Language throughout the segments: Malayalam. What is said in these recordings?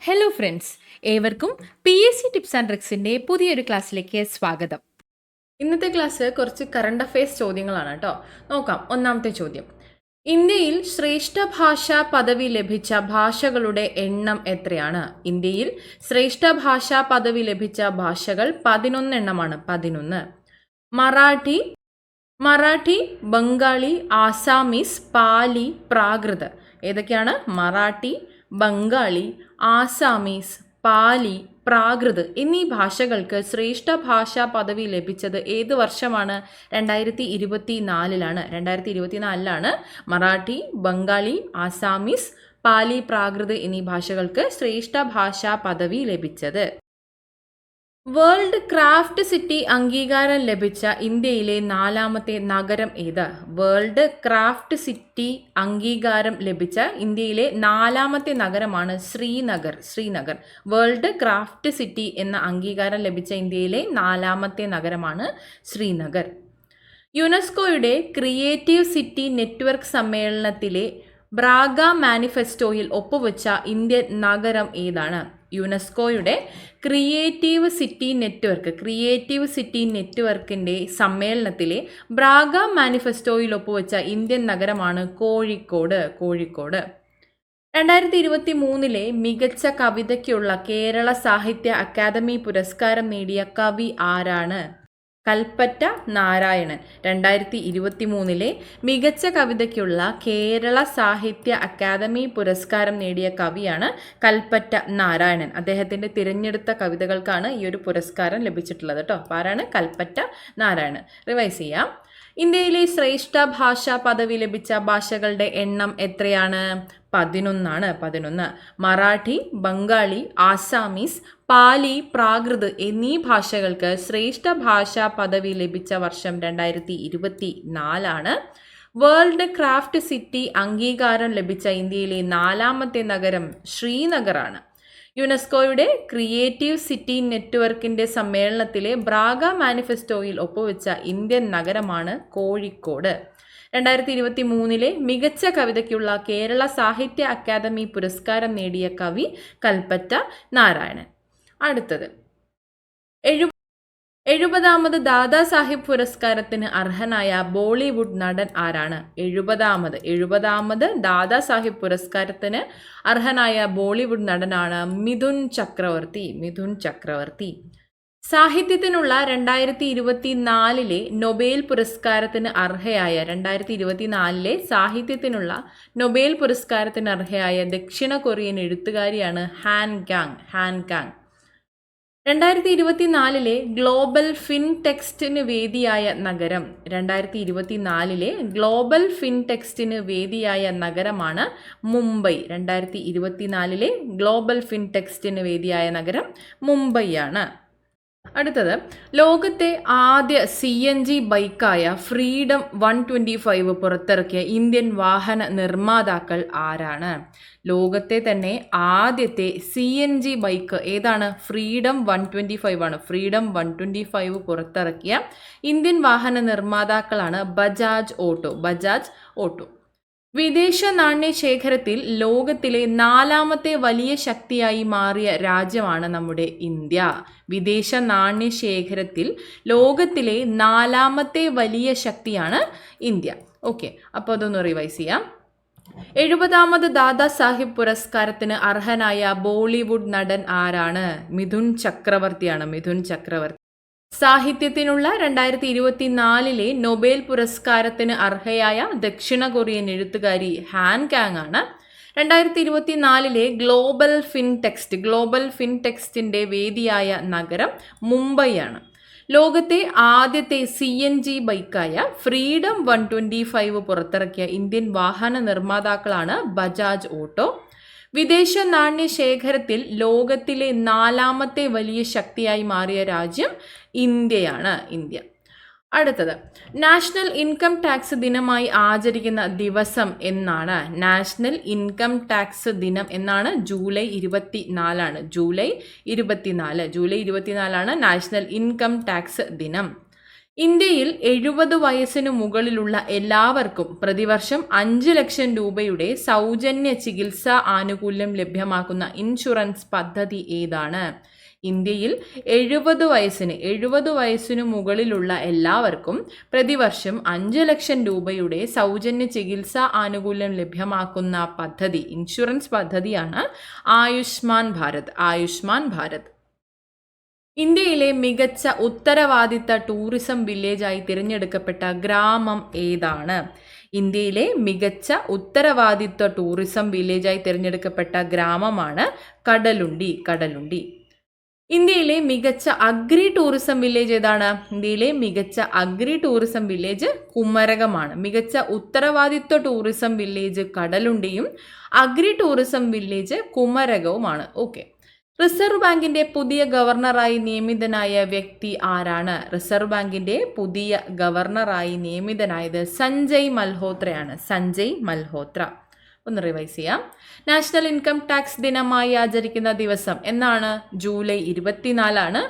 ഹലോ ഫ്രണ്ട്സ്, ഏവർക്കും PSC ടിപ്സ് ആൻഡ് ട്രിക്സിൻ്റെ പുതിയൊരു ക്ലാസ്സിലേക്ക് സ്വാഗതം. ഇന്നത്തെ ക്ലാസ് കുറച്ച് കറണ്ട് അഫയേഴ്സ് ചോദ്യങ്ങളാണ് കേട്ടോ. നോക്കാം. ഒന്നാമത്തെ ചോദ്യം, ഇന്ത്യയിൽ ശ്രേഷ്ഠ ഭാഷാ പദവി ലഭിച്ച ഭാഷകളുടെ എണ്ണം എത്രയാണ്? ഇന്ത്യയിൽ ശ്രേഷ്ഠ ഭാഷാ പദവി ലഭിച്ച ഭാഷകൾ 11 എണ്ണമാണ്. 11. മറാഠി, ബംഗാളി, ആസാമീസ്, പാലി, പ്രാകൃത്. ഏതൊക്കെയാണ്? മറാഠി, ബംഗാളി, ആസാമീസ്, പാലി, പ്രാകൃത് എന്നീ ഭാഷകൾക്ക് ശ്രേഷ്ഠ ഭാഷാ പദവി ലഭിച്ചത് ഏത് വർഷമാണ്? 2024 2024 മറാഠി, ബംഗാളി, ആസാമീസ്, പാലി, പ്രാകൃത് എന്നീ ഭാഷകൾക്ക് ശ്രേഷ്ഠ ഭാഷാ പദവി ലഭിച്ചത്. വേൾഡ് ക്രാഫ്റ്റ് സിറ്റി അംഗീകാരം ലഭിച്ച ഇന്ത്യയിലെ 4ാമത്തെ നഗരം ഏത്? വേൾഡ് ക്രാഫ്റ്റ് സിറ്റി അംഗീകാരം ലഭിച്ച ഇന്ത്യയിലെ 4ാമത്തെ നഗരമാണ് ശ്രീനഗർ. വേൾഡ് ക്രാഫ്റ്റ് സിറ്റി എന്ന അംഗീകാരം ലഭിച്ച ഇന്ത്യയിലെ 4ാമത്തെ നഗരമാണ് ശ്രീനഗർ. യുനെസ്കോയുടെ ക്രിയേറ്റീവ് സിറ്റി നെറ്റ്വർക്ക് സമ്മേളനത്തിലെ ബ്രാഗ മാനിഫെസ്റ്റോയിൽ ഒപ്പുവെച്ച ഇന്ത്യൻ നഗരം ഏതാണ്? യുനെസ്കോയുടെ ക്രിയേറ്റീവ് സിറ്റി നെറ്റ്വർക്കിൻ്റെ സമ്മേളനത്തിലെ ബ്രാഗ മാനിഫെസ്റ്റോയിൽ ഒപ്പുവെച്ച ഇന്ത്യൻ നഗരമാണ് കോഴിക്കോട്. 2023 മികച്ച കവിതയ്ക്കുള്ള കേരള സാഹിത്യ അക്കാദമി പുരസ്കാരം നേടിയ കവി ആരാണ്? കൽപ്പറ്റ നാരായണൻ. 2023 മികച്ച കവിതയ്ക്കുള്ള കേരള സാഹിത്യ അക്കാദമി പുരസ്കാരം നേടിയ കവിയാണ് കൽപ്പറ്റ നാരായണൻ. അദ്ദേഹത്തിൻ്റെ തിരഞ്ഞെടുത്ത കവിതകൾക്കാണ് ഈ ഒരു പുരസ്കാരം ലഭിച്ചിട്ടുള്ളത് കേട്ടോ. അപ്പോൾ ആരാണ്? കൽപ്പറ്റ നാരായണൻ. റിവൈസ് ചെയ്യാം. ഇന്ത്യയിലെ ശ്രേഷ്ഠ ഭാഷാ പദവി ലഭിച്ച ഭാഷകളുടെ എണ്ണം എത്രയാണ്? 11. മറാഠി, ബംഗാളി, ആസാമീസ്, പാലി, പ്രാകൃത് എന്നീ ഭാഷകൾക്ക് ശ്രേഷ്ഠ ഭാഷാ പദവി ലഭിച്ച വർഷം 2024. വേൾഡ് ക്രാഫ്റ്റ് സിറ്റി അംഗീകാരം ലഭിച്ച ഇന്ത്യയിലെ 4ാമത്തെ നഗരം ശ്രീനഗറാണ്. യുനെസ്കോയുടെ ക്രിയേറ്റീവ് സിറ്റി നെറ്റ്വർക്കിൻ്റെ സമ്മേളനത്തിലെ ബ്രാഗ മാനിഫെസ്റ്റോയിൽ ഒപ്പുവെച്ച ഇന്ത്യൻ നഗരമാണ് കോഴിക്കോട്. 2023 മികച്ച കവിതയ്ക്കുള്ള കേരള സാഹിത്യ അക്കാദമി പുരസ്കാരം നേടിയ കവി കൽപ്പറ്റ നാരായണൻ. അടുത്തത്, 70ാമത് ദാദാസാഹിബ് പുരസ്കാരത്തിന് അർഹനായ ബോളിവുഡ് നടൻ ആരാണ്? 70ാമത് ദാദാസാഹിബ് പുരസ്കാരത്തിന് അർഹനായ ബോളിവുഡ് നടനാണ് മിഥുൻ ചക്രവർത്തി. സാഹിത്യത്തിനുള്ള 2024 നൊബേൽ പുരസ്കാരത്തിന് അർഹയായ 2024 സാഹിത്യത്തിനുള്ള നൊബേൽ പുരസ്കാരത്തിന് അർഹയായ ദക്ഷിണ കൊറിയൻ എഴുത്തുകാരിയാണ് ഹാൻ കാങ്. 2024 ഗ്ലോബൽ ഫിൻടെക്സ്റ്റിന് വേദിയായ നഗരം. 2024 ഗ്ലോബൽ ഫിൻടെക്സ്റ്റിന് വേദിയായ നഗരമാണ് മുംബൈ. 2024 ഗ്ലോബൽ ഫിൻടെക്സ്റ്റിന് വേദിയായ നഗരം മുംബൈയാണ്. അടുത്തത്, ലോകത്തെ ആദ്യ CNG ബൈക്കായ ഫ്രീഡം 125 പുറത്തിറക്കിയ ഇന്ത്യൻ വാഹന നിർമ്മാതാക്കൾ ആരാണ്? ലോകത്തെ തന്നെ ആദ്യത്തെ CNG ബൈക്ക് ഏതാണ്? ഫ്രീഡം 125 ആണ്. ഫ്രീഡം 125 പുറത്തിറക്കിയ ഇന്ത്യൻ വാഹന നിർമ്മാതാക്കളാണ് ബജാജ് ഓട്ടോ. വിദേശ നാണ്യ ശേഖരത്തിൽ ലോകത്തിലെ 4ാമത്തെ വലിയ ശക്തിയായി മാറിയ രാജ്യമാണ് നമ്മുടെ ഇന്ത്യ. വിദേശ നാണ്യ ശേഖരത്തിൽ ലോകത്തിലെ 4ാമത്തെ വലിയ ശക്തിയാണ് ഇന്ത്യ. ഓക്കെ, അപ്പോൾ അതൊന്ന് റിവൈസ് ചെയ്യാം. 70ാമത് ദാദാ സാഹിബ് പുരസ്കാരത്തിന് അർഹനായ ബോളിവുഡ് നടൻ ആരാണ്? മിഥുൻ ചക്രവർത്തി. സാഹിത്യത്തിനുള്ള 2024 നൊബേൽ പുരസ്കാരത്തിന് അർഹയായ ദക്ഷിണ കൊറിയൻ എഴുത്തുകാരി ഹാൻ കാങ് ആണ്. 2024 ഗ്ലോബൽ ഫിൻടെക്സ്റ്റിൻ്റെ വേദിയായ നഗരം മുംബൈയാണ്. ലോകത്തെ ആദ്യത്തെ CNG ബൈക്കായ ഫ്രീഡം 125 പുറത്തിറക്കിയ ഇന്ത്യൻ വാഹന നിർമ്മാതാക്കളാണ് ബജാജ് ഓട്ടോ. വിദേശ നാണ്യ ശേഖരത്തിൽ ലോകത്തിലെ 4ാമത്തെ വലിയ ശക്തിയായി മാറിയ രാജ്യം ഇന്ത്യയാണ്. അടുത്തത്, നാഷണൽ ഇൻകം ടാക്സ് ദിനമായി ആചരിക്കുന്ന ദിവസം എന്നാണ്? നാഷണൽ ഇൻകം ടാക്സ് ദിനം എന്നാണ് July 24. July 24 national income tax ദിനം. ഇന്ത്യയിൽ 70 വയസ്സിനു മുകളിലുള്ള എല്ലാവർക്കും പ്രതിവർഷം 5 ലക്ഷം രൂപയുടെ സൗജന്യ ചികിത്സാ ആനുകൂല്യം ലഭ്യമാക്കുന്ന ഇൻഷുറൻസ് പദ്ധതി ഏതാണ്? ഇന്ത്യയിൽ 70 വയസ്സിനു മുകളിലുള്ള എല്ലാവർക്കും പ്രതിവർഷം 5 ലക്ഷം രൂപയുടെ സൗജന്യ ചികിത്സാ ആനുകൂല്യം ലഭ്യമാക്കുന്ന പദ്ധതി, ഇൻഷുറൻസ് പദ്ധതിയാണ് ആയുഷ്മാൻ ഭാരത്. ഇന്ത്യയിലെ മികച്ച ഉത്തരവാദിത്ത ടൂറിസം വില്ലേജായി തിരഞ്ഞെടുക്കപ്പെട്ട ഗ്രാമം ഏതാണ്? ഇന്ത്യയിലെ മികച്ച ഉത്തരവാദിത്ത ടൂറിസം വില്ലേജായി തിരഞ്ഞെടുക്കപ്പെട്ട ഗ്രാമമാണ് കടലുണ്ടി. ഇന്ത്യയിലെ മികച്ച അഗ്രി ടൂറിസം വില്ലേജ് ഏതാണ്? ഇന്ത്യയിലെ മികച്ച അഗ്രി ടൂറിസം വില്ലേജ് കുമരകമാണ്. മികച്ച ഉത്തരവാദിത്വ ടൂറിസം വില്ലേജ് കടലുണ്ടിയും അഗ്രി ടൂറിസം വില്ലേജ് കുമരകവുമാണ്. ഓക്കെ. റിസർവ് ബാങ്കിന്റെ പുതിയ ഗവർണറായി നിയമിതനായ വ്യക്തി ആരാണ്? റിസർവ് ബാങ്കിന്റെ പുതിയ ഗവർണറായി നിയമിതനായത് സഞ്ജയ് മൽഹോത്ര. ഒന്ന് റിവൈസ് ചെയ്യാം. നാഷണൽ ഇൻകം ടാക്സ് ദിനമായി ആചരിക്കുന്ന ദിവസം എന്നാണ്? ജൂലൈ 24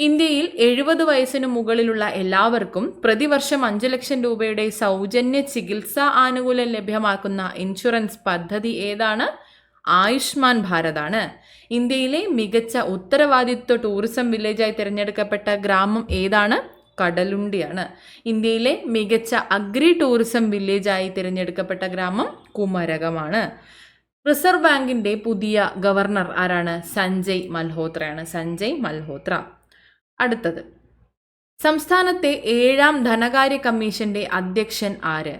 ഇന്ത്യയിൽ 70 വയസ്സിനു മുകളിലുള്ള എല്ലാവർക്കും പ്രതിവർഷം 5 ലക്ഷം രൂപയുടെ സൗജന്യ ചികിത്സാ ആനുകൂല്യം ലഭ്യമാക്കുന്ന ഇൻഷുറൻസ് പദ്ധതി ഏതാണ്? ആയുഷ്മാൻ ഭാരതാണ്. ഇന്ത്യയിലെ മികച്ച ഉത്തരവാദിത്വ ടൂറിസം വില്ലേജായി തിരഞ്ഞെടുക്കപ്പെട്ട ഗ്രാമം ഏതാണ്? കടലുണ്ടിയാണ്. ഇന്ത്യയിലെ മികച്ച അഗ്രി ടൂറിസം വില്ലേജായി തിരഞ്ഞെടുക്കപ്പെട്ട ഗ്രാമം കുമരകമാണ്. റിസർവ് ബാങ്കിന്റെ പുതിയ ഗവർണർ ആരാണ്? സഞ്ജയ് മൽഹോത്ര. അടുത്തത്, സംസ്ഥാനത്തെ 7ാം ധനകാര്യ കമ്മീഷന്റെ അധ്യക്ഷൻ ആര്?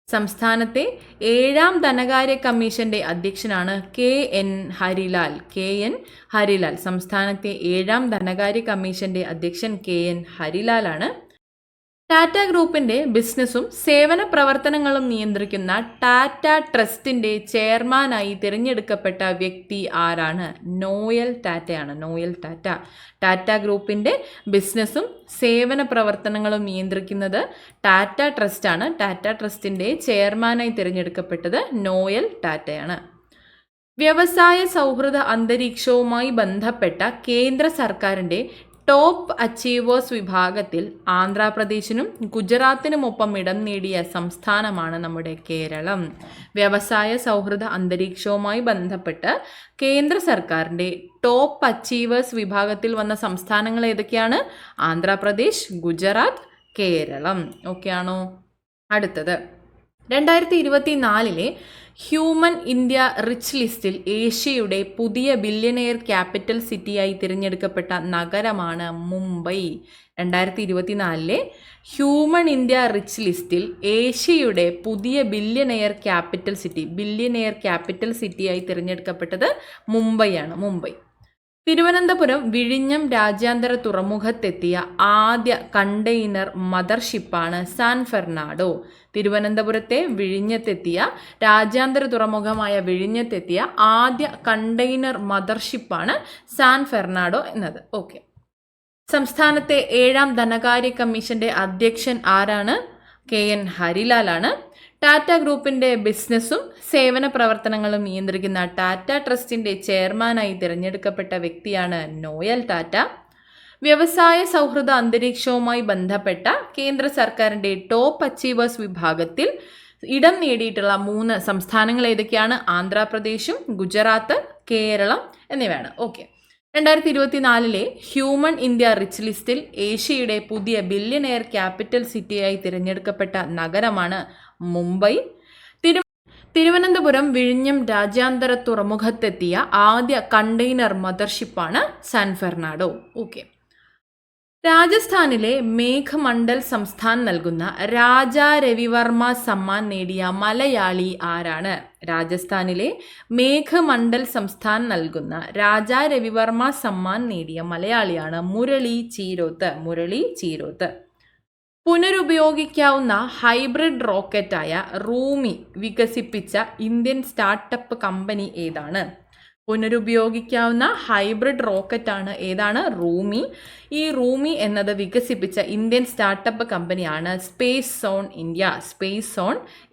സംസ്ഥാനത്തെ 7ാം ധനകാര്യ കമ്മീഷന്റെ അധ്യക്ഷനാണ് KN ഹരിലാൽ. സംസ്ഥാനത്തെ 7ാം ധനകാര്യ കമ്മീഷന്റെ അധ്യക്ഷൻ KN ഹരിലാലാണ്. ടാറ്റ ഗ്രൂപ്പിന്റെ ബിസിനസ്സും സേവന പ്രവർത്തനങ്ങളും നിയന്ത്രിക്കുന്ന ടാറ്റ ട്രസ്റ്റിന്റെ ചെയർമാനായി തിരഞ്ഞെടുക്കപ്പെട്ട വ്യക്തി ആരാണ്? നോയൽ ടാറ്റ. ടാറ്റ ഗ്രൂപ്പിന്റെ ബിസിനസ്സും സേവന പ്രവർത്തനങ്ങളും നിയന്ത്രിക്കുന്നത് ടാറ്റ ട്രസ്റ്റാണ്. ടാറ്റ ട്രസ്റ്റിന്റെ ചെയർമാനായി തിരഞ്ഞെടുക്കപ്പെട്ടത് നോയൽ ടാറ്റയാണ്. വ്യവസായ സൗഹൃദ അന്തരീക്ഷവുമായി ബന്ധപ്പെട്ട കേന്ദ്ര സർക്കാരിന്റെ ടോപ്പ് അച്ചീവേഴ്സ് വിഭാഗത്തിൽ ആന്ധ്രാപ്രദേശിനും ഗുജറാത്തിനുമൊപ്പം ഇടം നേടിയ സംസ്ഥാനമാണ് നമ്മുടെ കേരളം. വ്യവസായ സൗഹൃദ അന്തരീക്ഷവുമായി ബന്ധപ്പെട്ട് കേന്ദ്ര സർക്കാരിൻ്റെ ടോപ്പ് അച്ചീവേഴ്സ് വിഭാഗത്തിൽ വന്ന സംസ്ഥാനങ്ങൾ ഏതൊക്കെയാണ്? ആന്ധ്രാപ്രദേശ്, ഗുജറാത്ത്, കേരളം. ഓക്കെ ആണോ? അടുത്തത്, 2024 ഹ്യൂമൻ ഇന്ത്യ റിച്ച് ലിസ്റ്റിൽ ഏഷ്യയുടെ പുതിയ ബില്യനെയർ ക്യാപിറ്റൽ സിറ്റിയായി തിരഞ്ഞെടുക്കപ്പെട്ട നഗരമാണ് മുംബൈ. 2024 ഹ്യൂമൻ ഇന്ത്യ റിച്ച് ലിസ്റ്റിൽ ഏഷ്യയുടെ പുതിയ ബില്യനെയർ ക്യാപിറ്റൽ സിറ്റിയായി തിരഞ്ഞെടുക്കപ്പെട്ടത് മുംബൈ. തിരുവനന്തപുരം വിഴിഞ്ഞം രാജ്യാന്തര തുറമുഖത്തെത്തിയ ആദ്യ കണ്ടെയ്നർ മദർഷിപ്പാണ് സാൻ ഫെർണാഡോ. തിരുവനന്തപുരത്തെ വിഴിഞ്ഞത്തെത്തിയ രാജ്യാന്തര തുറമുഖമായ വിഴിഞ്ഞത്തെത്തിയ ആദ്യ കണ്ടെയ്നർ മദർഷിപ്പാണ് സാൻ ഫെർണാഡോ എന്നത്. ഓക്കെ. സംസ്ഥാനത്തെ 7ാം ധനകാര്യ കമ്മീഷന്റെ അധ്യക്ഷൻ ആരാണ്? KN ഹരിലാലാണ്. ടാറ്റ ഗ്രൂപ്പിന്റെ ബിസിനസ്സും സേവന പ്രവർത്തനങ്ങളും നിയന്ത്രിക്കുന്ന ടാറ്റ ട്രസ്റ്റിന്റെ ചെയർമാനായി തിരഞ്ഞെടുക്കപ്പെട്ട വ്യക്തിയാണ് നോയൽ ടാറ്റ. വ്യവസായ സൗഹൃദ അന്തരീക്ഷവുമായി ബന്ധപ്പെട്ട കേന്ദ്ര സർക്കാരിന്റെ ടോപ്പ് അച്ചീവേഴ്സ് വിഭാഗത്തിൽ ഇടം നേടിയിട്ടുള്ള 3 സംസ്ഥാനങ്ങൾ ഏതൊക്കെയാണ്? ആന്ധ്രാപ്രദേശും ഗുജറാത്ത്, കേരളം എന്നിവയാണ്. ഓക്കെ. 2024 ഹ്യൂമൻ ഇന്ത്യ റിച്ച് ലിസ്റ്റിൽ ഏഷ്യയുടെ പുതിയ ബില്യനെയർ ക്യാപിറ്റൽ സിറ്റിയായി തിരഞ്ഞെടുക്കപ്പെട്ട നഗരമാണ് മുംബൈ. തിരുവനന്തപുരം വിഴിഞ്ഞം രാജ്യാന്തര തുറമുഖത്തെത്തിയ ആദ്യ കണ്ടെയ്നർ മദർഷിപ്പാണ് സാൻ ഫെർണാഡോ. ഓക്കെ. രാജസ്ഥാനിലെ മേഘമണ്ഡൽ സംസ്ഥാൻ നൽകുന്ന രാജാ രവിവർമ്മ സമ്മാൻ നേടിയ മലയാളി ആരാണ്? രാജസ്ഥാനിലെ മേഘമണ്ഡൽ സംസ്ഥാൻ നൽകുന്ന രാജാ രവിവർമ്മ സമ്മാൻ നേടിയ മലയാളിയാണ് മുരളി ചീരോത്ത്. പുനരുപയോഗിക്കാവുന്ന ഹൈബ്രിഡ് റോക്കറ്റായ റൂമി വികസിപ്പിച്ച ഇന്ത്യൻ സ്റ്റാർട്ടപ്പ് കമ്പനി ഏതാണ്? പുനരുപയോഗിക്കാവുന്ന ഹൈബ്രിഡ് റോക്കറ്റാണ് ഏതാണ്? റൂമി. ഈ റൂമി എന്നത് വികസിപ്പിച്ച ഇന്ത്യൻ സ്റ്റാർട്ടപ്പ് കമ്പനിയാണ് സ്പേസ് സോൺ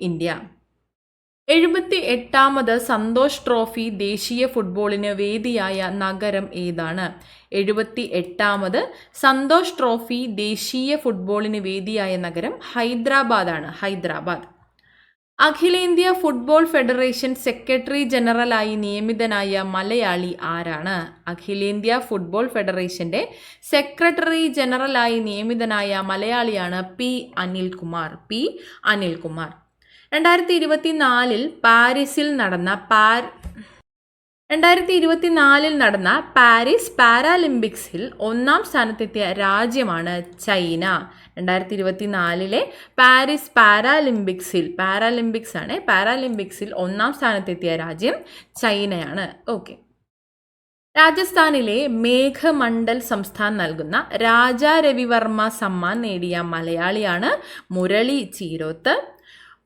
ഇന്ത്യ. 78ാമത് സന്തോഷ് ട്രോഫി ദേശീയ ഫുട്ബോളിന് വേദിയായ നഗരം ഏതാണ്? 78ാമത് സന്തോഷ് ട്രോഫി ദേശീയ ഫുട്ബോളിന് വേദിയായ നഗരം ഹൈദരാബാദാണ്. ഹൈദരാബാദ്. അഖിലേന്ത്യാ ഫുട്ബോൾ ഫെഡറേഷൻ സെക്രട്ടറി ജനറലായി നിയമിതനായ മലയാളി ആരാണ്? അഖിലേന്ത്യാ ഫുട്ബോൾ ഫെഡറേഷന്റെ സെക്രട്ടറി ജനറലായി നിയമിതനായ മലയാളിയാണ് പി അനിൽകുമാർ. 2024 പാരീസിൽ നടന്ന പാരീസ് പാരാലിമ്പിക്സിൽ 1ാം സ്ഥാനത്തെത്തിയ രാജ്യമാണ് ചൈന. 2024 പാരീസ് പാരാലിമ്പിക്സിൽ 1ാം സ്ഥാനത്തെത്തിയ രാജ്യം ചൈനയാണ്. ഓക്കെ. രാജസ്ഥാനിലെ മേഘമണ്ഡൽ സംസ്ഥാൻ നൽകുന്ന രാജാ രവിവർമ്മ സമ്മാൻ നേടിയ മലയാളിയാണ് മുരളി ചീരോത്ത്.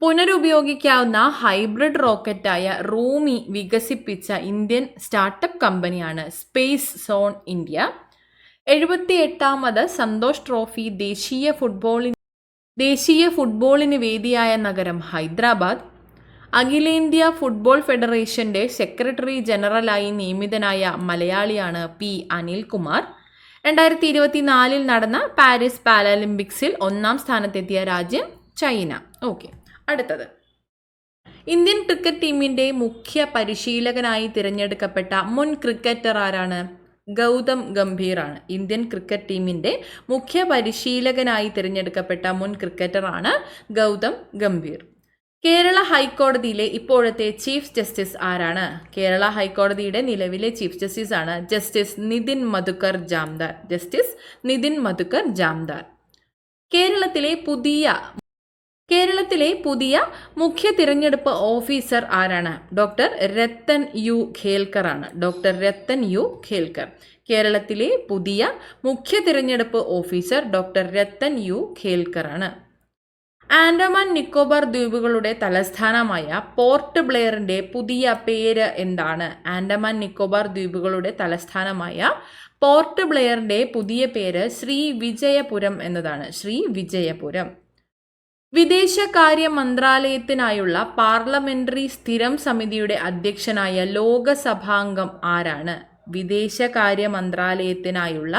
പുനരുപയോഗിക്കാവുന്ന ഹൈബ്രിഡ് റോക്കറ്റായ റൂമി വികസിപ്പിച്ച ഇന്ത്യൻ സ്റ്റാർട്ടപ്പ് കമ്പനിയാണ് സ്പേസ് സോൺ ഇന്ത്യ. 78ാമത് സന്തോഷ് ട്രോഫി ദേശീയ ഫുട്ബോളിന് വേദിയായ നഗരം ഹൈദരാബാദ്. അഖിലേന്ത്യാ ഫുട്ബോൾ ഫെഡറേഷന്റെ സെക്രട്ടറി ജനറലായി നിയമിതനായ മലയാളിയാണ് പി അനിൽകുമാർ. 2024 നടന്ന പാരീസ് പാരാലിമ്പിക്സിൽ 1ാം സ്ഥാനത്തെത്തിയ രാജ്യം ചൈന. ഓക്കെ. അടുത്തത്, ഇന്ത്യൻ ക്രിക്കറ്റ് ടീമിന്റെ മുഖ്യ പരിശീലകനായി തിരഞ്ഞെടുക്കപ്പെട്ട മുൻ ക്രിക്കറ്റർ ആരാണ്? ഗൗതം ഗംഭീർ ആണ്. ഇന്ത്യൻ ക്രിക്കറ്റ് ടീമിന്റെ മുഖ്യ പരിശീലകനായി തിരഞ്ഞെടുക്കപ്പെട്ട മുൻ ക്രിക്കറ്ററാണ് ഗൗതം ഗംഭീർ. കേരള ഹൈക്കോടതിയിലെ ഇപ്പോഴത്തെ ചീഫ് ജസ്റ്റിസ് ആരാണ്? കേരള ഹൈക്കോടതിയുടെ നിലവിലെ ചീഫ് ജസ്റ്റിസ് ആണ് ജസ്റ്റിസ് നിതിൻ മധുക്കർ ജാംദാർ. കേരളത്തിലെ പുതിയ മുഖ്യ തിരഞ്ഞെടുപ്പ് ഓഫീസർ ആരാണ്? Doctor Rathan U Kelkar. കേരളത്തിലെ പുതിയ മുഖ്യ തിരഞ്ഞെടുപ്പ് officer doctor Rathan U Kelkar ആണ്. ആൻഡമാൻ നിക്കോബാർ ദ്വീപുകളുടെ തലസ്ഥാനമായ പോർട്ട് ബ്ലെയറിന്റെ പുതിയ പേര് എന്താണ്? ആൻഡമാൻ നിക്കോബാർ ദ്വീപുകളുടെ തലസ്ഥാനമായ പോർട്ട് ബ്ലെയറിന്റെ പുതിയ പേര് ശ്രീ വിജയപുരം എന്നതാണ്. ശ്രീ വിജയപുരം. വിദേശകാര്യ മന്ത്രാലയത്തിനായുള്ള പാർലമെന്ററി സ്ഥിരം സമിതിയുടെ അധ്യക്ഷനായ ലോകസഭാംഗം ആരാണ്? വിദേശകാര്യ മന്ത്രാലയത്തിനായുള്ള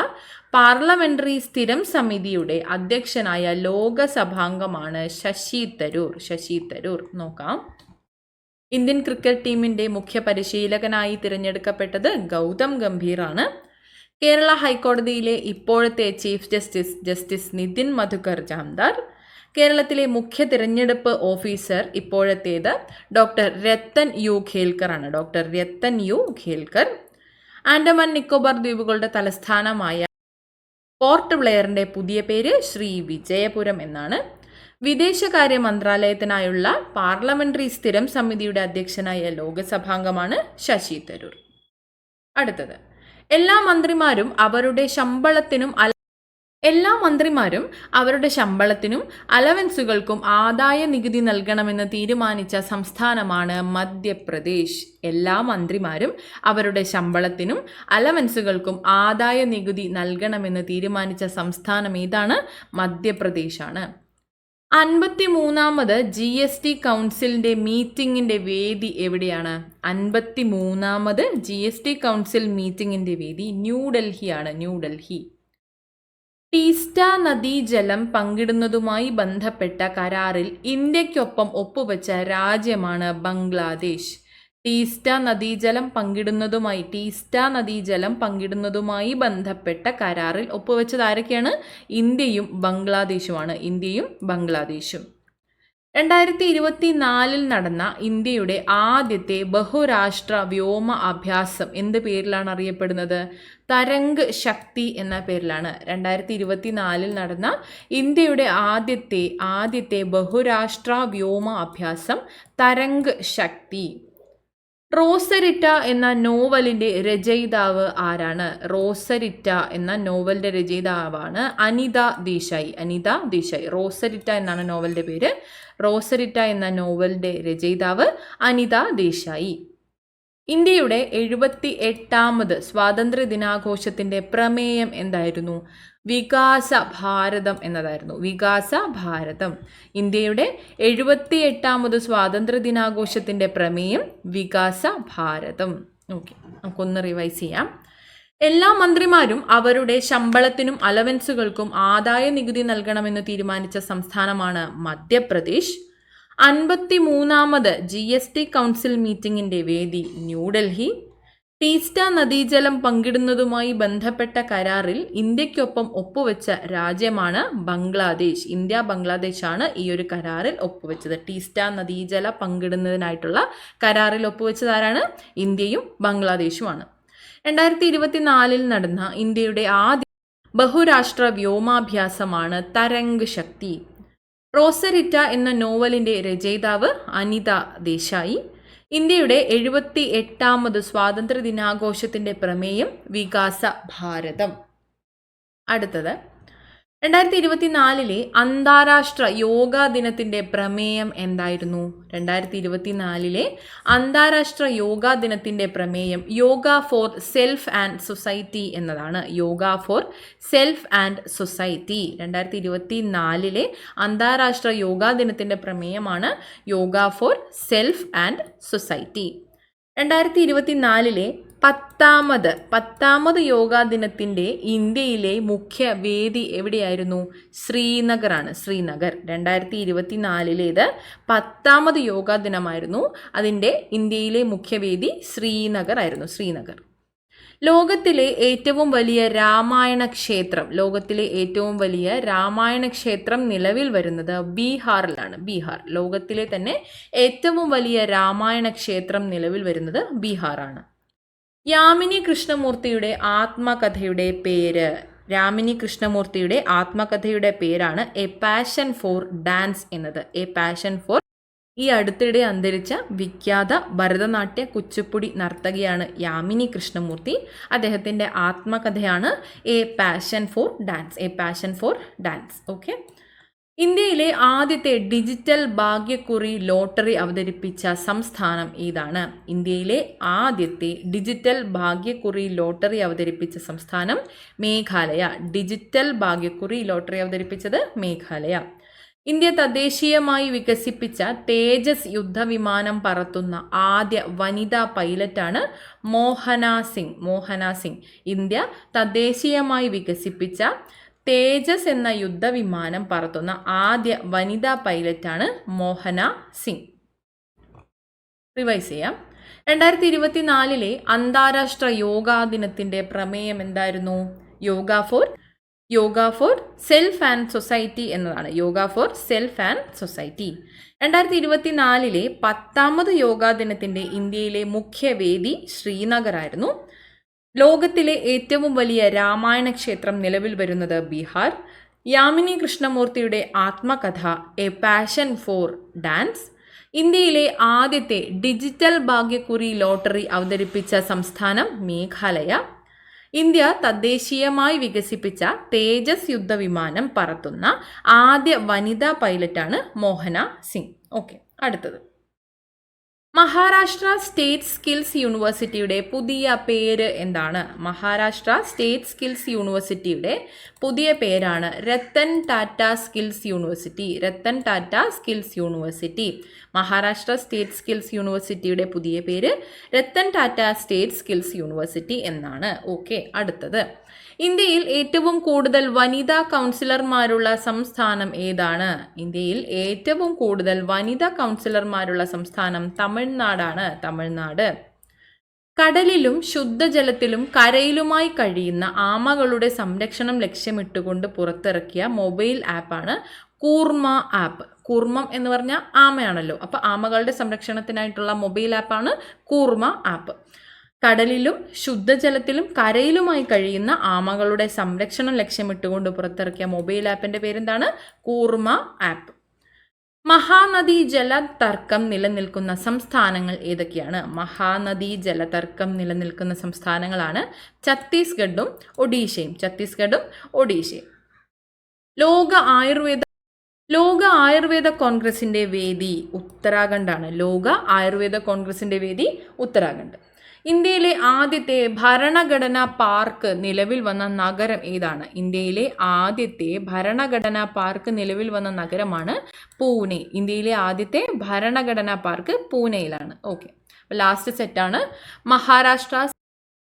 പാർലമെന്ററി സ്ഥിരം സമിതിയുടെ അധ്യക്ഷനായ ലോകസഭാംഗമാണ് ശശി തരൂർ. നോക്കാം. ഇന്ത്യൻ ക്രിക്കറ്റ് ടീമിന്റെ മുഖ്യ പരിശീലകനായി തിരഞ്ഞെടുക്കപ്പെട്ടത് ഗൗതം ഗംഭീർ ആണ്. കേരള ഹൈക്കോടതിയിലെ ഇപ്പോഴത്തെ ചീഫ് ജസ്റ്റിസ് നിതിൻ മധുക്കർ ജാംദാർ. കേരളത്തിലെ മുഖ്യ തിരഞ്ഞെടുപ്പ് ഓഫീസർ ഇപ്പോഴത്തേത് ഡോക്ടർ രത്തൻ യു ഖേൽക്കർ. ആൻഡമാൻ നിക്കോബാർ ദ്വീപുകളുടെ തലസ്ഥാനമായ പോർട്ട് ബ്ലെയറിന്റെ പുതിയ പേര് ശ്രീ വിജയപുരം എന്നാണ്. വിദേശകാര്യ മന്ത്രാലയത്തിനായുള്ള പാർലമെന്ററി സ്ഥിരം സമിതിയുടെ അധ്യക്ഷനായ ലോകസഭാംഗമാണ് ശശി തരൂർ. അടുത്തത്, എല്ലാ മന്ത്രിമാരും അവരുടെ ശമ്പളത്തിനും അലവൻസുകൾക്കും ആദായ നികുതി നൽകണമെന്ന് തീരുമാനിച്ച സംസ്ഥാനമാണ് മധ്യപ്രദേശ്. എല്ലാ മന്ത്രിമാരും അവരുടെ ശമ്പളത്തിനും അലവൻസുകൾക്കും ആദായ നികുതി നൽകണമെന്ന് തീരുമാനിച്ച സംസ്ഥാനം ഏതാണ്? മധ്യപ്രദേശാണ്. 53ാമത് GST കൗൺസിലിന്റെ മീറ്റിംഗിന്റെ വേദി എവിടെയാണ്? 53ാമത് GST കൗൺസിൽ മീറ്റിംഗിന്റെ വേദി ന്യൂഡൽഹി. ടീസ്റ്റ നദീജലം പങ്കിടുന്നതുമായി ബന്ധപ്പെട്ട കരാറിൽ ഇന്ത്യക്കൊപ്പം ഒപ്പുവെച്ച രാജ്യമാണ് ബംഗ്ലാദേശ്. ടീസ്റ്റ നദീജലം പങ്കിടുന്നതുമായി ബന്ധപ്പെട്ട കരാറിൽ ഒപ്പുവെച്ചത് ആരൊക്കെയാണ്? ഇന്ത്യയും ബംഗ്ലാദേശും. 2024 നടന്ന ഇന്ത്യയുടെ ആദ്യത്തെ ബഹുരാഷ്ട്ര വ്യോമ അഭ്യാസം എന്ത് പേരിലാണ് അറിയപ്പെടുന്നത്? തരംഗ് ശക്തി എന്ന പേരിലാണ്. 2024 നടന്ന ഇന്ത്യയുടെ ആദ്യത്തെ ബഹുരാഷ്ട്ര വ്യോമ അഭ്യാസം തരംഗ് ശക്തി. റോസരിറ്റ എന്ന നോവലിന്റെ രചയിതാവ് ആരാണ്? റോസരിറ്റ എന്ന നോവലിന്റെ രചയിതാവാണ് അനിത ദേശായി. റോസരിറ്റ എന്നാണ് നോവലിന്റെ പേര്. റോസരിറ്റ എന്ന നോവലിന്റെ രചയിതാവ് അനിത ദേശായി. ഇന്ത്യയുടെ 78ാമത് സ്വാതന്ത്ര്യ ദിനാഘോഷത്തിന്റെ പ്രമേയം എന്തായിരുന്നു? വികാസ ഭാരതം എന്നതായിരുന്നു. വികാസ ഭാരതം. ഇന്ത്യയുടെ 78ാമത് സ്വാതന്ത്ര്യ ദിനാഘോഷത്തിന്റെ പ്രമേയം വികാസ ഭാരതം. ഓക്കെ, നമുക്കൊന്ന് റിവൈസ് ചെയ്യാം. എല്ലാ മന്ത്രിമാരും അവരുടെ ശമ്പളത്തിനും അലവൻസുകൾക്കും ആദായ നികുതി നൽകണമെന്ന് തീരുമാനിച്ച സംസ്ഥാനമാണ് മധ്യപ്രദേശ്. 53ാമത് GST കൗൺസിൽ മീറ്റിംഗിന്റെ വേദി ന്യൂഡൽഹി. ടീസ്റ്റ നദീജലം പങ്കിടുന്നതുമായി ബന്ധപ്പെട്ട കരാറിൽ ഇന്ത്യക്കൊപ്പം ഒപ്പുവെച്ച രാജ്യമാണ് ബംഗ്ലാദേശ്. ഇന്ത്യ ബംഗ്ലാദേശാണ് ഈ ഒരു കരാറിൽ ഒപ്പുവെച്ചത്. ടീസ്റ്റ നദീജല പങ്കിടുന്നതിനായിട്ടുള്ള കരാറിൽ ഒപ്പുവെച്ചതാരാണ്? ഇന്ത്യയും ബംഗ്ലാദേശുമാണ്. 2024 നടന്ന ഇന്ത്യയുടെ ആദ്യ ബഹുരാഷ്ട്ര വ്യോമാഭ്യാസമാണ് തരംഗ് ശക്തി. റോസരിറ്റ എന്ന നോവലിന്റെ രചയിതാവ് അനിത ദേശായി. ഇന്ത്യയുടെ 78ാമത് സ്വാതന്ത്ര്യ ദിനാഘോഷത്തിന്റെ പ്രമേയം വികാസ ഭാരതം. അടുത്തത് 2024 അന്താരാഷ്ട്ര യോഗാ ദിനത്തിന്റെ പ്രമേയം എന്തായിരുന്നു? 2024 അന്താരാഷ്ട്ര യോഗാ ദിനത്തിന്റെ പ്രമേയം yoga for self and society എന്നതാണ്. Yoga for self and society. 2024 അന്താരാഷ്ട്ര യോഗാ ദിനത്തിന്റെ പ്രമേയമാണ് yoga for self and society. 2024 പത്താമത് യോഗാ ദിനത്തിൻ്റെ ഇന്ത്യയിലെ മുഖ്യ വേദി എവിടെയായിരുന്നു? ശ്രീനഗറാണ്. ശ്രീനഗർ. 2024 10ാമത് യോഗാ ദിനമായിരുന്നു. അതിൻ്റെ ഇന്ത്യയിലെ മുഖ്യവേദി ശ്രീനഗർ ആയിരുന്നു. ശ്രീനഗർ. ലോകത്തിലെ ഏറ്റവും വലിയ രാമായണ ക്ഷേത്രം നിലവിൽ വരുന്നത് ബീഹാറിലാണ്. ബീഹാർ. ലോകത്തിലെ തന്നെ ഏറ്റവും വലിയ രാമായണ ക്ഷേത്രം നിലവിൽ വരുന്നത് ബീഹാറാണ്. യാമിനി കൃഷ്ണമൂർത്തിയുടെ ആത്മകഥയുടെ പേരാണ് എ പാഷൻ ഫോർ ഡാൻസ് എന്നത്. A passion four. ഈ അടുത്തിടെ അന്തരിച്ച വിഖ്യാത ഭരതനാട്യ കുച്ചിപ്പുടി നർത്തകിയാണ് യാമിനി കൃഷ്ണമൂർത്തി. അദ്ദേഹത്തിൻ്റെ ആത്മകഥയാണ് a passion for dance. A passion for dance. Okay. ഇന്ത്യയിലെ ആദ്യത്തെ ഡിജിറ്റൽ ഭാഗ്യക്കുറി ലോട്ടറി അവതരിപ്പിച്ച സംസ്ഥാനം ഏതാണ്? ഇന്ത്യയിലെ ആദ്യത്തെ ഡിജിറ്റൽ ഭാഗ്യക്കുറി ലോട്ടറി അവതരിപ്പിച്ച സംസ്ഥാനം മേഘാലയ. ഡിജിറ്റൽ ഭാഗ്യക്കുറി ലോട്ടറി അവതരിപ്പിച്ചത് മേഘാലയ. ഇന്ത്യ തദ്ദേശീയമായി വികസിപ്പിച്ച തേജസ് യുദ്ധവിമാനം പറത്തുന്ന ആദ്യ വനിതാ പൈലറ്റാണ് മോഹന സിംഗ്. ഇന്ത്യ തദ്ദേശീയമായി വികസിപ്പിച്ച തേജസ് എന്ന യുദ്ധവിമാനം പറത്തുന്ന ആദ്യ വനിതാ പൈലറ്റാണ് മോഹന സിംഗ്. റിവൈസ് ചെയ്യാം. 2024 അന്താരാഷ്ട്ര യോഗാ ദിനത്തിന്റെ പ്രമേയം എന്തായിരുന്നു? Yoga for self and society എന്നതാണ്. Yoga for self and society. 2024 10ാമത് യോഗാ ദിനത്തിന്റെ ഇന്ത്യയിലെ മുഖ്യവേദി ശ്രീനഗർ ആയിരുന്നു. ലോകത്തിലെ ഏറ്റവും വലിയ രാമായണ ക്ഷേത്രം നിലവിൽ വരുന്നത് ബീഹാർ. യാമിനി കൃഷ്ണമൂർത്തിയുടെ ആത്മകഥ എ പാഷൻ ഫോർ ഡാൻസ്. ഇന്ത്യയിലെ ആദ്യത്തെ ഡിജിറ്റൽ ഭാഗ്യക്കുറി ലോട്ടറി അവതരിപ്പിച്ച സംസ്ഥാനം മേഘാലയ. ഇന്ത്യ തദ്ദേശീയമായി വികസിപ്പിച്ച തേജസ് യുദ്ധവിമാനം പറത്തുന്ന ആദ്യ വനിതാ പൈലറ്റാണ് മോഹന സിംഗ്. ഓക്കെ. അടുത്തത് മഹാരാഷ്ട്ര സ്റ്റേറ്റ് സ്കിൽസ് യൂണിവേഴ്സിറ്റിയുടെ പുതിയ പേര് എന്താണ്? മഹാരാഷ്ട്ര സ്റ്റേറ്റ് സ്കിൽസ് യൂണിവേഴ്സിറ്റിയുടെ പുതിയ പേരാണ് Ratan Tata skills university. Ratan Tata skills university. Maharashtra state skills യൂണിവേഴ്സിറ്റിയുടെ പുതിയ പേര് Ratan Tata state skills university എന്നാണ്. ഓക്കെ. അടുത്തത് ഇന്ത്യയിൽ ഏറ്റവും കൂടുതൽ വനിതാ കൗൺസിലർമാരുള്ള സംസ്ഥാനം ഏതാണ്? ഇന്ത്യയിൽ ഏറ്റവും കൂടുതൽ വനിതാ കൗൺസിലർമാരുള്ള സംസ്ഥാനം തമിഴ്നാടാണ്. തമിഴ്നാട്. കടലിലും ശുദ്ധജലത്തിലും കരയിലുമായി കഴിയുന്ന ആമകളുടെ സംരക്ഷണം ലക്ഷ്യമിട്ടുകൊണ്ട് പുറത്തിറക്കിയ മൊബൈൽ ആപ്പാണ് കൂർമ്മ ആപ്പ്. കൂർമ്മം എന്ന് പറഞ്ഞാൽ ആമയാണല്ലോ. അപ്പോൾ ആമകളുടെ സംരക്ഷണത്തിനായിട്ടുള്ള മൊബൈൽ ആപ്പാണ് കൂർമ്മ ആപ്പ്. കടലിലും ശുദ്ധജലത്തിലും കരയിലുമായി കഴിയുന്ന ആമകളുടെ സംരക്ഷണം ലക്ഷ്യമിട്ടുകൊണ്ട് പുറത്തിറക്കിയ മൊബൈൽ ആപ്പിൻ്റെ പേരെന്താണ്? കൂർമ്മ ആപ്പ്. മഹാനദീ ജല തർക്കം നിലനിൽക്കുന്ന സംസ്ഥാനങ്ങൾ ഏതൊക്കെയാണ്? മഹാനദീ ജലതർക്കം നിലനിൽക്കുന്ന സംസ്ഥാനങ്ങളാണ് ഛത്തീസ്ഗഡും ഒഡീഷയും. ലോക ആയുർവേദ കോൺഗ്രസിന്റെ വേദി ഉത്തരാഖണ്ഡാണ്. ലോക ആയുർവേദ കോൺഗ്രസിന്റെ വേദി ഉത്തരാഖണ്ഡ്. ഇന്ത്യയിലെ ആദ്യത്തെ ഭരണഘടനാ പാർക്ക് നിലവിൽ വന്ന നഗരം ഏതാണ്? ഇന്ത്യയിലെ ആദ്യത്തെ ഭരണഘടനാ പാർക്ക് നിലവിൽ വന്ന നഗരമാണ് പൂനെ. ഇന്ത്യയിലെ ആദ്യത്തെ ഭരണഘടനാ പാർക്ക് പൂനെയിലാണ്. ഓക്കെ, ലാസ്റ്റ് സെറ്റാണ്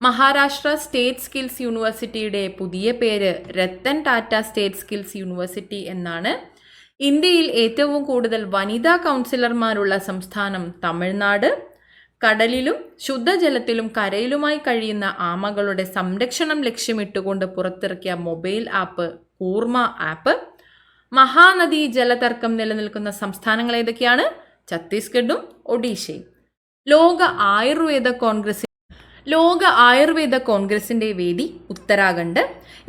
മഹാരാഷ്ട്ര സ്റ്റേറ്റ് സ്കിൽസ് യൂണിവേഴ്സിറ്റിയുടെ പുതിയ പേര് Ratan Tata state skills university എന്നാണ്. ഇന്ത്യയിൽ ഏറ്റവും കൂടുതൽ വനിതാ കൗൺസിലർമാരുള്ള സംസ്ഥാനം തമിഴ്നാട്. കടലിലും ശുദ്ധജലത്തിലും കരയിലുമായി കഴിയുന്ന ആമകളുടെ സംരക്ഷണം ലക്ഷ്യമിട്ടുകൊണ്ട് പുറത്തിറക്കിയ മൊബൈൽ ആപ്പ് കൂർമ ആപ്പ്. മഹാനദി ജലതർക്കം നിലനിൽക്കുന്ന സംസ്ഥാനങ്ങൾ ഏതൊക്കെയാണ്? ഛത്തീസ്ഗഡും ഒഡീഷയും. ലോക ആയുർവേദ കോൺഗ്രസിന്റെ വേദി ഉത്തരാഖണ്ഡ്.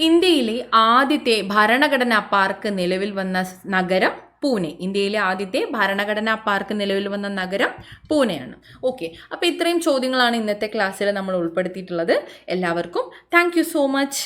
ഇന്ത്യയിലെ ആദ്യത്തെ ഭരണഘടനാ പാർക്ക് നിലവിൽ വന്ന നഗരം പൂനെ. ഇന്ത്യയിലെ ആദ്യത്തെ ഭരണഘടനാ പാർക്ക് നിലവിൽ വന്ന നഗരം പൂനെയാണ്. ഓക്കെ, അപ്പോൾ ഇത്രയും ചോദ്യങ്ങളാണ് ഇന്നത്തെ ക്ലാസ്സിൽ നമ്മൾ ഉൾപ്പെടുത്തിയിട്ടുള്ളത്. എല്ലാവർക്കും താങ്ക് യു സോ മച്ച്.